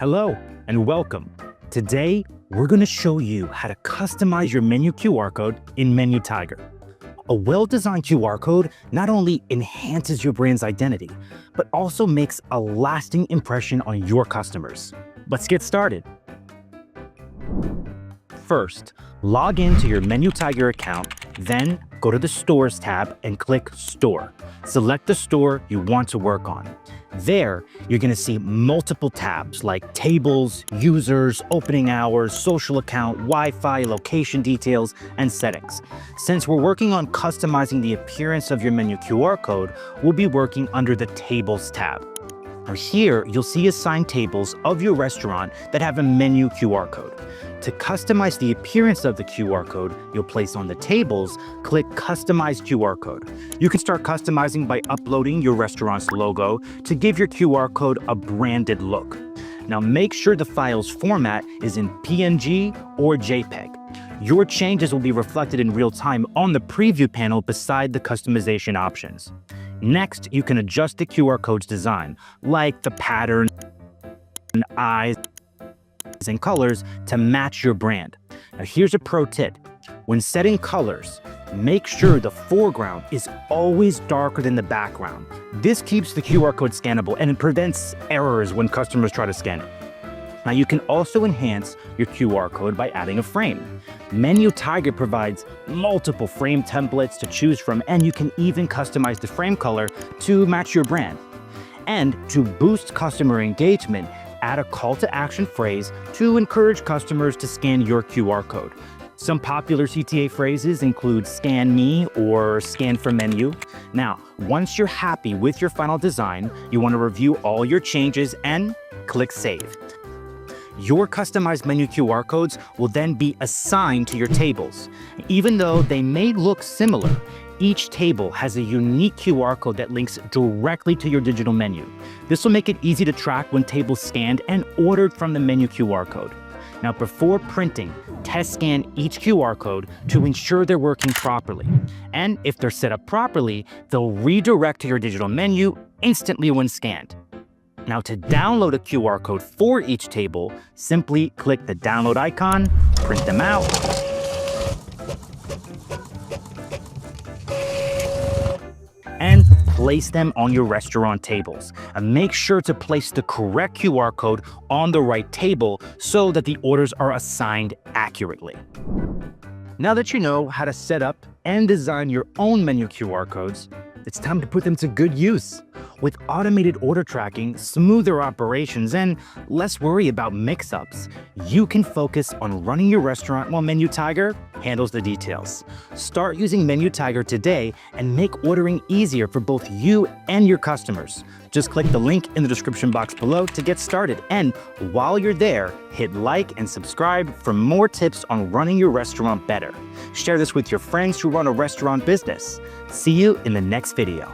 Hello and welcome. Today, we're going to show you how to customize your menu QR code in Menu Tiger. A well-designed QR code not only enhances your brand's identity, but also makes a lasting impression on your customers. Let's get started. First, log into your Menu Tiger account, then go to the Stores tab and click Store. Select the store you want to work on. There, you're going to see multiple tabs like Tables, Users, Opening Hours, Social Account, Wi-Fi, Location Details, and Settings. Since we're working on customizing the appearance of your menu QR code, we'll be working under the Tables tab. Now here, you'll see assigned tables of your restaurant that have a menu QR code. To customize the appearance of the QR code you'll place on the tables, click Customize QR Code. You can start customizing by uploading your restaurant's logo to give your QR code a branded look. Now make sure the file's format is in PNG or JPEG. Your changes will be reflected in real time on the preview panel beside the customization options. Next, you can adjust the QR code's design, like the pattern, eyes, and colors to match your brand. Now here's a pro tip. When setting colors, make sure the foreground is always darker than the background. This keeps the QR code scannable and it prevents errors when customers try to scan it. Now you can also enhance your QR code by adding a frame. Menu Tiger provides multiple frame templates to choose from, and you can even customize the frame color to match your brand. And to boost customer engagement, add a call to action phrase to encourage customers to scan your QR code. Some popular CTA phrases include Scan Me or Scan for Menu. Now, once you're happy with your final design, you want to review all your changes and click Save. Your customized menu QR codes will then be assigned to your tables. Even though they may look similar, each table has a unique QR code that links directly to your digital menu. This will make it easy to track when tables scanned and ordered from the menu QR code. Now, before printing, test scan each QR code to ensure they're working properly. And if they're set up properly, they'll redirect to your digital menu instantly when scanned. Now, to download a QR code for each table, simply click the download icon, print them out, and place them on your restaurant tables. And make sure to place the correct QR code on the right table so that the orders are assigned accurately. Now that you know how to set up and design your own menu QR codes, it's time to put them to good use. With automated order tracking, smoother operations, and less worry about mix-ups, you can focus on running your restaurant while Menu Tiger handles the details. Start using Menu Tiger today and make ordering easier for both you and your customers. Just click the link in the description box below to get started. And while you're there, hit like and subscribe for more tips on running your restaurant better. Share this with your friends who run a restaurant business. See you in the next video.